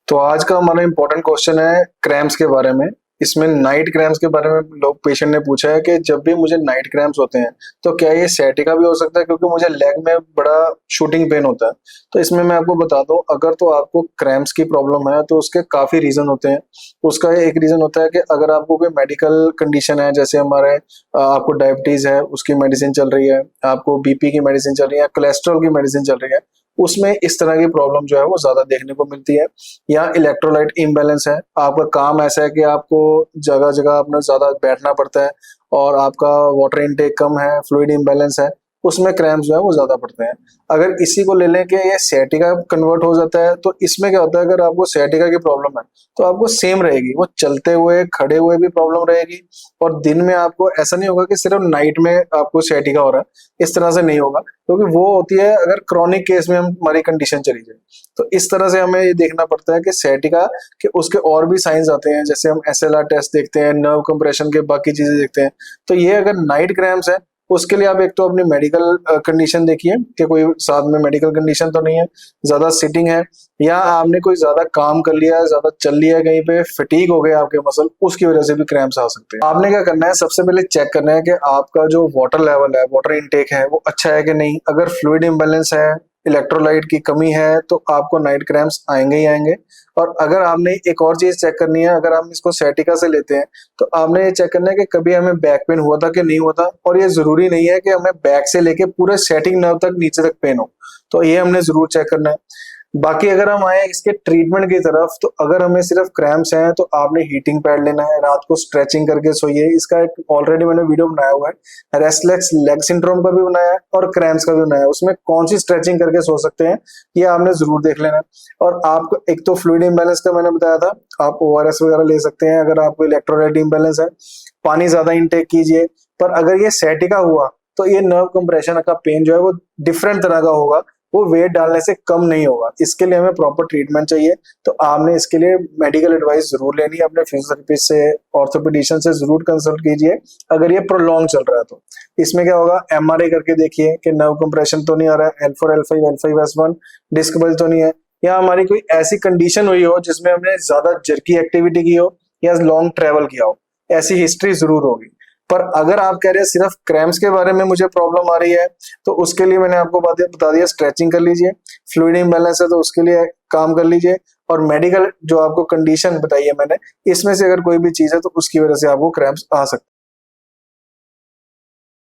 तो आज का हमारा इम्पोर्टेंट क्वेश्चन है क्रैम्प्स के बारे में। इसमें नाइट क्रैम्प्स के बारे में लोग पेशेंट ने पूछा है कि जब भी मुझे नाइट क्रैम्प्स होते हैं तो क्या ये sciatica भी हो सकता है, क्योंकि मुझे लेग में बड़ा शूटिंग पेन होता है। तो इसमें मैं आपको बता दूं, अगर तो आपको क्रैम्प्स की प्रॉब्लम है तो उसके काफी रीजन होते हैं। उसका एक रीजन होता है कि अगर आपको कोई मेडिकल कंडीशन है, जैसे हमारे आपको डायबिटीज है उसकी मेडिसिन चल रही है, आपको बीपी की मेडिसिन चल रही है, कोलेस्ट्रॉल की मेडिसिन चल रही है, उसमें इस तरह की प्रॉब्लम जो है वो ज्यादा देखने को मिलती है। या इलेक्ट्रोलाइट इम्बैलेंस है, आपका काम ऐसा है कि आपको जगह जगह अपना ज्यादा बैठना पड़ता है और आपका वाटर इनटेक कम है, फ्लूइड इम्बैलेंस है, उसमें क्रैम्प्स जो है वो ज्यादा पड़ते हैं। अगर इसी को ले लें कि ये sciatica कन्वर्ट हो जाता है, तो इसमें क्या होता है, अगर आपको sciatica की प्रॉब्लम है तो आपको सेम रहेगी, वो चलते हुए खड़े हुए भी प्रॉब्लम रहेगी। और दिन में आपको ऐसा नहीं होगा कि सिर्फ नाइट में आपको sciatica हो रहा है, इस तरह से नहीं होगा, क्योंकि वो होती है अगर क्रॉनिक केस में हमारी कंडीशन चली जाए। तो इस तरह से हमें ये देखना पड़ता है कि sciatica के उसके और भी साइंस आते हैं, जैसे हम एसएलआर टेस्ट देखते हैं, नर्व कंप्रेशन के बाकी चीजें देखते हैं। तो ये अगर नाइट क्रैम्प्स है, उसके लिए आप एक तो अपनी मेडिकल कंडीशन देखिए कि कोई साथ में मेडिकल कंडीशन तो नहीं है, ज्यादा सिटिंग है, या आपने कोई ज्यादा काम कर लिया है, ज्यादा चल लिया है, कहीं पे फटीग हो गए आपके मसल, उसकी वजह से भी क्रैम्प्स आ सकते हैं। आपने क्या करना है, सबसे पहले चेक करना है कि आपका जो वाटर लेवल है, वाटर इनटेक है, वो अच्छा है कि नहीं। अगर फ्लूइड इम्बैलेंस है, इलेक्ट्रोलाइट की कमी है, तो आपको नाइट क्रैम्प्स आएंगे ही आएंगे। और अगर आपने एक और चीज चेक करनी है, अगर हम इसको sciatica से लेते हैं, तो आपने ये चेक करना है कि कभी हमें बैक पेन हुआ था कि नहीं हुआ था। और ये जरूरी नहीं है कि हमें बैक से लेके पूरे सेटिंग नर्व तक नीचे तक पेन हो, तो ये हमने जरूर चेक करना है। बाकी अगर हम आए इसके ट्रीटमेंट की तरफ, तो अगर हमें सिर्फ क्रैम्प्स हैं तो आपने हीटिंग पैड लेना है, रात को स्ट्रेचिंग करके सोइए। इसका एक ऑलरेडी मैंने वीडियो बनाया हुआ है, रेस्टलेस लेग सिंड्रोम का भी बनाया है और क्रैम्प्स का भी बनाया है, उसमें कौन सी स्ट्रेचिंग करके सो सकते हैं ये आपने जरूर देख लेना है। और आपको एक तो फ्लूइड इम्बैलेंस का मैंने बताया था, आप ओआरएस वगैरह ले सकते हैं। अगर आपको इलेक्ट्रोलाइट इम्बैलेंस है, पानी ज्यादा इंटेक कीजिए। पर अगर ये sciatica हुआ तो ये नर्व कंप्रेशन का पेन जो है वो डिफरेंट तरह का होगा, वो वेट डालने से कम नहीं होगा। इसके लिए हमें प्रॉपर ट्रीटमेंट चाहिए। तो आपने इसके लिए मेडिकल एडवाइस जरूर लेनी है, अपने फिजियोथेरेपिस्ट से, ऑर्थोपेडिशियन से जरूर कंसल्ट कीजिए। अगर ये प्रोलॉन्ग चल रहा है तो इसमें क्या होगा, एमआरआई करके देखिए कि नर्व कंप्रेशन तो नहीं आ रहा है, L4 L5 L5S1 disc bulge तो नहीं है, या हमारी कोई ऐसी कंडीशन हुई हो जिसमें हमने ज्यादा जर्की एक्टिविटी की हो या लॉन्ग ट्रेवल किया हो, ऐसी हिस्ट्री जरूर होगी। पर अगर आप कह रहे हैं सिर्फ क्रैम्प्स के बारे में मुझे प्रॉब्लम आ रही है, तो उसके लिए मैंने आपको बातें बता दिया, स्ट्रेचिंग कर लीजिए। फ्लूइड इम्बैलेंस है तो उसके लिए काम कर लीजिए। और मेडिकल जो आपको कंडीशन बताई है मैंने, इसमें से अगर कोई भी चीज है तो उसकी वजह से आपको क्रैम्प्स आ सकते हैं।